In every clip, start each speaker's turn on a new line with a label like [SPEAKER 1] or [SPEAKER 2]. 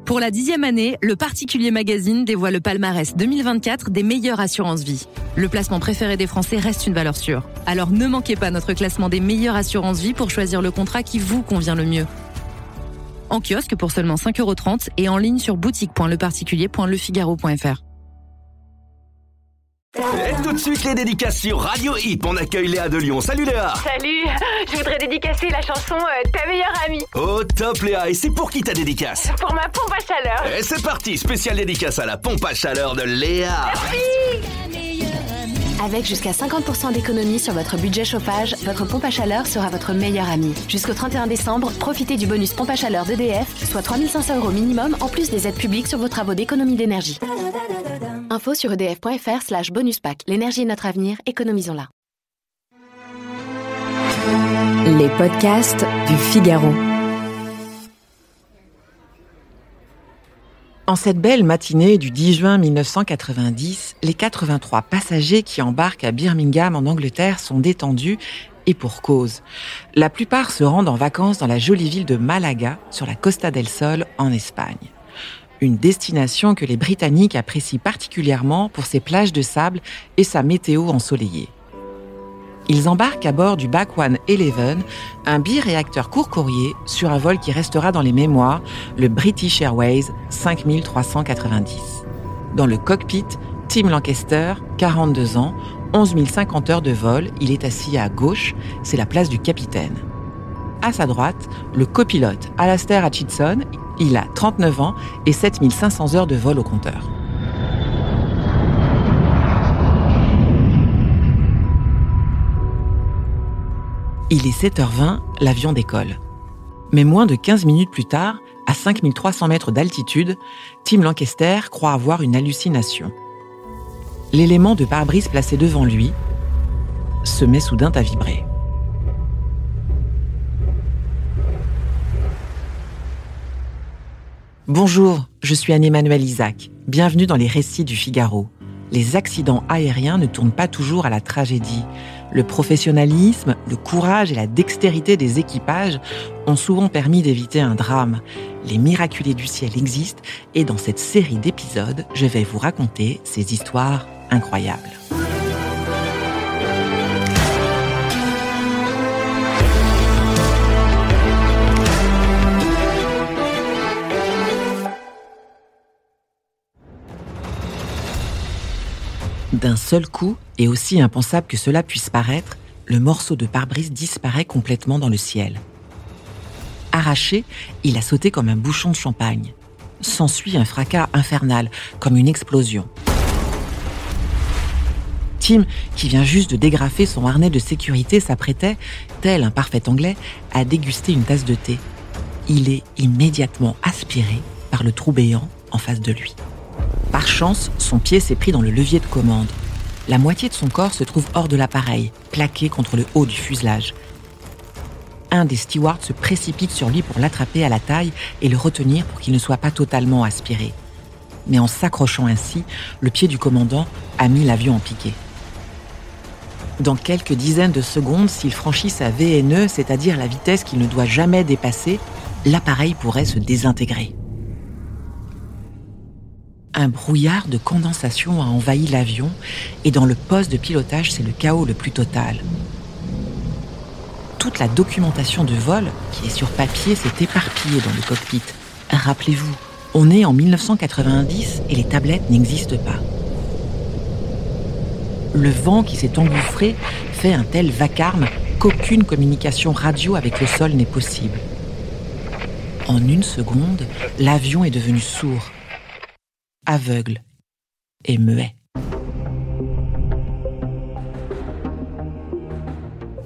[SPEAKER 1] Pour la 10e année, le Particulier Magazine dévoile le palmarès 2024 des meilleures assurances-vie. Le placement préféré des Français reste une valeur sûre. Alors ne manquez pas notre classement des meilleures assurances-vie pour choisir le contrat qui vous convient le mieux. En kiosque pour seulement 5,30 € et en ligne sur boutique.leparticulier.lefigaro.fr.
[SPEAKER 2] Et tout de suite les dédicaces sur Radio Hip. On accueille Léa de Lyon. Salut Léa.
[SPEAKER 3] Salut, je voudrais dédicacer la chanson Ta meilleure amie.
[SPEAKER 2] Oh top Léa, et c'est pour qui ta dédicace?
[SPEAKER 3] Pour ma pompe à chaleur.
[SPEAKER 2] Et c'est parti, spéciale dédicace à la pompe à chaleur de Léa.
[SPEAKER 3] Merci.
[SPEAKER 4] Avec jusqu'à 50% d'économie sur votre budget chauffage, votre pompe à chaleur sera votre meilleure amie. Jusqu'au 31 décembre, profitez du bonus pompe à chaleur d'EDF, soit 3 500 € minimum, en plus des aides publiques sur vos travaux d'économie d'énergie. Info sur edf.fr/bonuspack. L'énergie est notre avenir, économisons-la.
[SPEAKER 5] Les podcasts du Figaro.
[SPEAKER 6] En cette belle matinée du 10 juin 1990, les 83 passagers qui embarquent à Birmingham en Angleterre sont détendus, et pour cause. La plupart se rendent en vacances dans la jolie ville de Malaga, sur la Costa del Sol, en Espagne. Une destination que les Britanniques apprécient particulièrement pour ses plages de sable et sa météo ensoleillée. Ils embarquent à bord du Bak-1 11, un biréacteur court-courrier sur un vol qui restera dans les mémoires, le British Airways 5390. Dans le cockpit, Tim Lancaster, 42 ans, 11 050 heures de vol, il est assis à gauche, c'est la place du capitaine. À sa droite, le copilote Alastair Hutchinson, il a 39 ans et 7 500 heures de vol au compteur. Il est 7h20, l'avion décolle. Mais moins de 15 minutes plus tard, à 5300 mètres d'altitude, Tim Lancaster croit avoir une hallucination. L'élément de pare-brise placé devant lui se met soudain à vibrer. Bonjour, je suis Anne-Emmanuel Isaac. Bienvenue dans les récits du Figaro. Les accidents aériens ne tournent pas toujours à la tragédie. Le professionnalisme, le courage et la dextérité des équipages ont souvent permis d'éviter un drame. Les miraculés du ciel existent et dans cette série d'épisodes, je vais vous raconter ces histoires incroyables. D'un seul coup, et aussi impensable que cela puisse paraître, le morceau de pare-brise disparaît complètement dans le ciel. Arraché, il a sauté comme un bouchon de champagne. S'ensuit un fracas infernal, comme une explosion. Tim, qui vient juste de dégrafer son harnais de sécurité, s'apprêtait, tel un parfait Anglais, à déguster une tasse de thé. Il est immédiatement aspiré par le trou béant en face de lui. Par chance, son pied s'est pris dans le levier de commande. La moitié de son corps se trouve hors de l'appareil, plaqué contre le haut du fuselage. Un des stewards se précipite sur lui pour l'attraper à la taille et le retenir pour qu'il ne soit pas totalement aspiré. Mais en s'accrochant ainsi, le pied du commandant a mis l'avion en piqué. Dans quelques dizaines de secondes, s'il franchit sa VNE, c'est-à-dire la vitesse qu'il ne doit jamais dépasser, l'appareil pourrait se désintégrer. Un brouillard de condensation a envahi l'avion et dans le poste de pilotage, c'est le chaos le plus total. Toute la documentation de vol, qui est sur papier, s'est éparpillée dans le cockpit. Rappelez-vous, on est en 1990 et les tablettes n'existent pas. Le vent qui s'est engouffré fait un tel vacarme qu'aucune communication radio avec le sol n'est possible. En une seconde, l'avion est devenu sourd, aveugle et muet.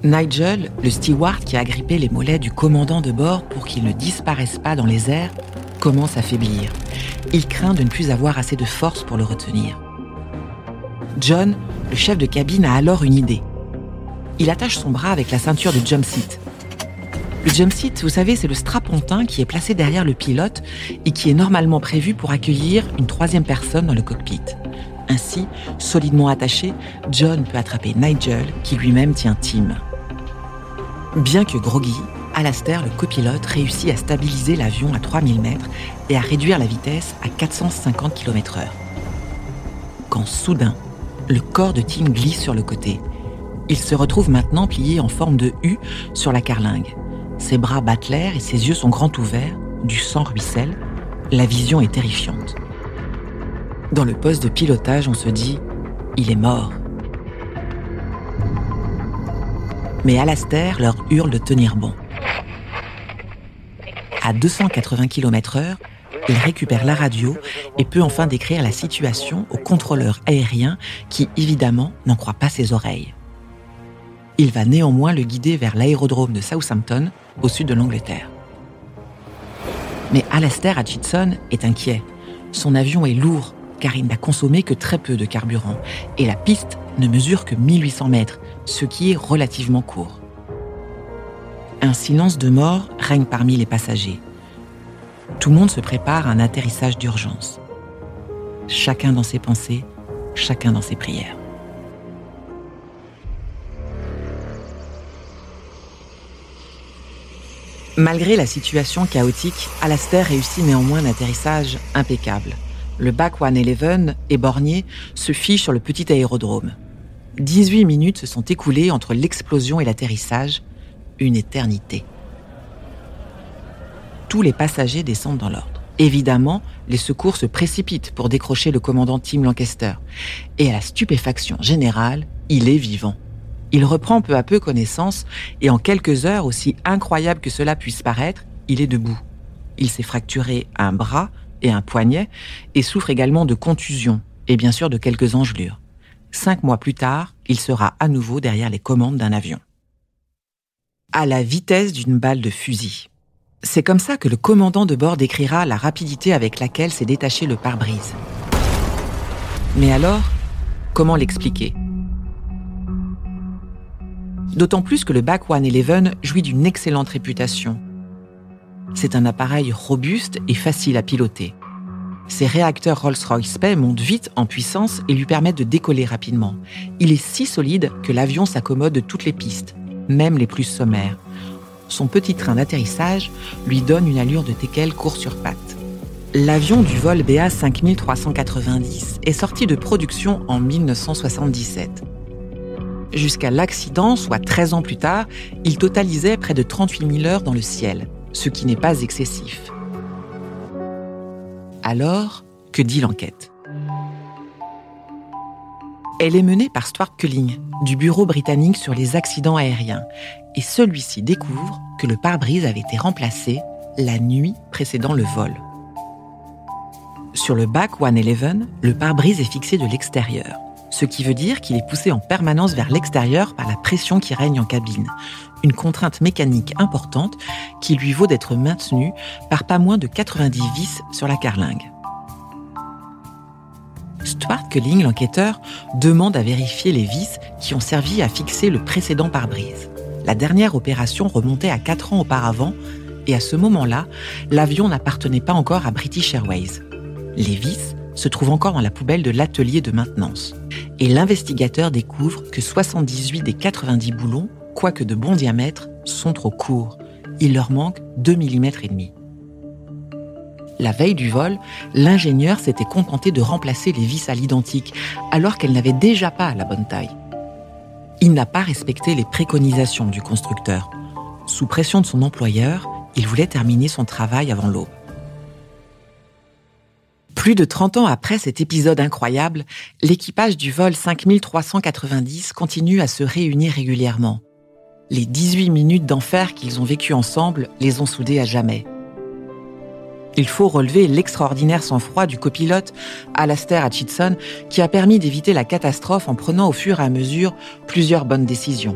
[SPEAKER 6] Nigel, le steward qui a agrippé les mollets du commandant de bord pour qu'il ne disparaisse pas dans les airs, commence à faiblir. Il craint de ne plus avoir assez de force pour le retenir. John, le chef de cabine, a alors une idée. Il attache son bras avec la ceinture de jump seat. Le jump seat, vous savez, c'est le strapontin qui est placé derrière le pilote et qui est normalement prévu pour accueillir une troisième personne dans le cockpit. Ainsi, solidement attaché, John peut attraper Nigel, qui lui-même tient Tim. Bien que groggy, Alastair, le copilote, réussit à stabiliser l'avion à 3000 mètres et à réduire la vitesse à 450 km/h. Quand soudain, le corps de Tim glisse sur le côté. Il se retrouve maintenant plié en forme de U sur la carlingue. Ses bras battent l'air et ses yeux sont grands ouverts, du sang ruisselle. La vision est terrifiante. Dans le poste de pilotage, on se dit « il est mort ». Mais Alastair leur hurle de tenir bon. À 280 km/h, il récupère la radio et peut enfin décrire la situation au contrôleur aérien qui, évidemment, n'en croit pas ses oreilles. Il va néanmoins le guider vers l'aérodrome de Southampton, au sud de l'Angleterre. Mais Alastair Hutchinson est inquiet. Son avion est lourd, car il n'a consommé que très peu de carburant, et la piste ne mesure que 1800 mètres, ce qui est relativement court. Un silence de mort règne parmi les passagers. Tout le monde se prépare à un atterrissage d'urgence. Chacun dans ses pensées, chacun dans ses prières. Malgré la situation chaotique, Alastair réussit néanmoins un atterrissage impeccable. Le BAC 111 éborgné se fige sur le petit aérodrome. 18 minutes se sont écoulées entre l'explosion et l'atterrissage, une éternité. Tous les passagers descendent dans l'ordre. Évidemment, les secours se précipitent pour décrocher le commandant Tim Lancaster. Et à la stupéfaction générale, il est vivant. Il reprend peu à peu connaissance et en quelques heures, aussi incroyable que cela puisse paraître, il est debout. Il s'est fracturé un bras et un poignet et souffre également de contusions et bien sûr de quelques engelures. 5 mois plus tard, il sera à nouveau derrière les commandes d'un avion. À la vitesse d'une balle de fusil. C'est comme ça que le commandant de bord décrira la rapidité avec laquelle s'est détaché le pare-brise. Mais alors, comment l'expliquer ? D'autant plus que le BAC 111 jouit d'une excellente réputation. C'est un appareil robuste et facile à piloter. Ses réacteurs Rolls-Royce Spey montent vite en puissance et lui permettent de décoller rapidement. Il est si solide que l'avion s'accommode de toutes les pistes, même les plus sommaires. Son petit train d'atterrissage lui donne une allure de teckel court sur pattes. L'avion du vol BA 5390 est sorti de production en 1977. Jusqu'à l'accident, soit 13 ans plus tard, il totalisait près de 38 000 heures dans le ciel, ce qui n'est pas excessif. Alors, que dit l'enquête ? Elle est menée par Stuart Culling, du Bureau britannique sur les accidents aériens, et celui-ci découvre que le pare-brise avait été remplacé la nuit précédant le vol. Sur le BAC 111, le pare-brise est fixé de l'extérieur, ce qui veut dire qu'il est poussé en permanence vers l'extérieur par la pression qui règne en cabine, une contrainte mécanique importante qui lui vaut d'être maintenue par pas moins de 90 vis sur la carlingue. Stuart Culling, l'enquêteur, demande à vérifier les vis qui ont servi à fixer le précédent pare-brise. La dernière opération remontait à 4 ans auparavant et à ce moment-là, l'avion n'appartenait pas encore à British Airways. Les vis se trouvent encore dans la poubelle de l'atelier de maintenance. Et l'investigateur découvre que 78 des 90 boulons, quoique de bon diamètre, sont trop courts. Il leur manque 2,5 mm. La veille du vol, l'ingénieur s'était contenté de remplacer les vis à l'identique, alors qu'elles n'avaient déjà pas la bonne taille. Il n'a pas respecté les préconisations du constructeur. Sous pression de son employeur, il voulait terminer son travail avant l'aube. Plus de 30 ans après cet épisode incroyable, l'équipage du vol 5390 continue à se réunir régulièrement. Les 18 minutes d'enfer qu'ils ont vécues ensemble les ont soudés à jamais. Il faut relever l'extraordinaire sang-froid du copilote Alastair Hutchinson qui a permis d'éviter la catastrophe en prenant au fur et à mesure plusieurs bonnes décisions.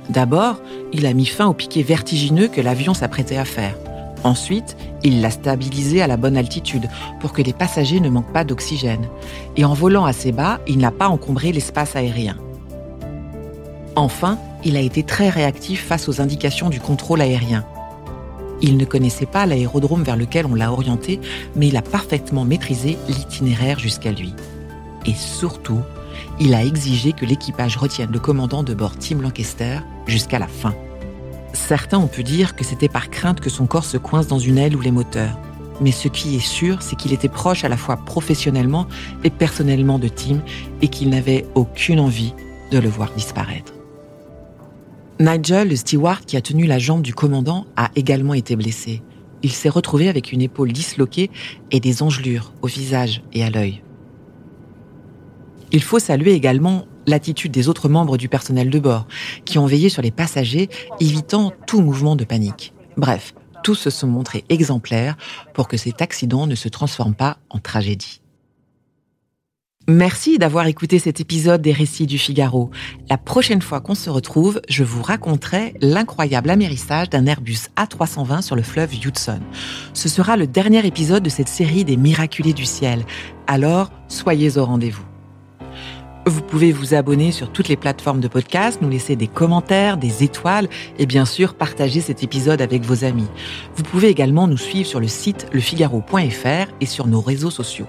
[SPEAKER 6] D'abord, il a mis fin au piqué vertigineux que l'avion s'apprêtait à faire. Ensuite, il l'a stabilisé à la bonne altitude pour que les passagers ne manquent pas d'oxygène. Et en volant assez bas, il n'a pas encombré l'espace aérien. Enfin, il a été très réactif face aux indications du contrôle aérien. Il ne connaissait pas l'aérodrome vers lequel on l'a orienté, mais il a parfaitement maîtrisé l'itinéraire jusqu'à lui. Et surtout, il a exigé que l'équipage retienne le commandant de bord Tim Lancaster jusqu'à la fin. Certains ont pu dire que c'était par crainte que son corps se coince dans une aile ou les moteurs. Mais ce qui est sûr, c'est qu'il était proche à la fois professionnellement et personnellement de Tim et qu'il n'avait aucune envie de le voir disparaître. Nigel, le steward qui a tenu la jambe du commandant, a également été blessé. Il s'est retrouvé avec une épaule disloquée et des engelures au visage et à l'œil. Il faut saluer également l'attitude des autres membres du personnel de bord, qui ont veillé sur les passagers, évitant tout mouvement de panique. Bref, tous se sont montrés exemplaires pour que cet accident ne se transforme pas en tragédie. Merci d'avoir écouté cet épisode des Récits du Figaro. La prochaine fois qu'on se retrouve, je vous raconterai l'incroyable amérissage d'un Airbus A320 sur le fleuve Hudson. Ce sera le dernier épisode de cette série des Miraculés du ciel. Alors, soyez au rendez-vous. Vous pouvez vous abonner sur toutes les plateformes de podcast, nous laisser des commentaires, des étoiles et bien sûr partager cet épisode avec vos amis. Vous pouvez également nous suivre sur le site lefigaro.fr et sur nos réseaux sociaux.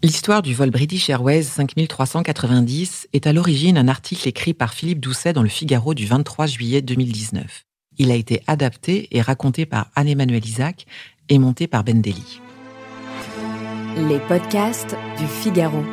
[SPEAKER 6] L'histoire du vol British Airways 5390 est à l'origine un article écrit par Philippe Doucet dans le Figaro du 23 juillet 2019. Il a été adapté et raconté par Anne-Emmanuelle Isaac et monté par Ben Daly.
[SPEAKER 5] Les podcasts du Figaro.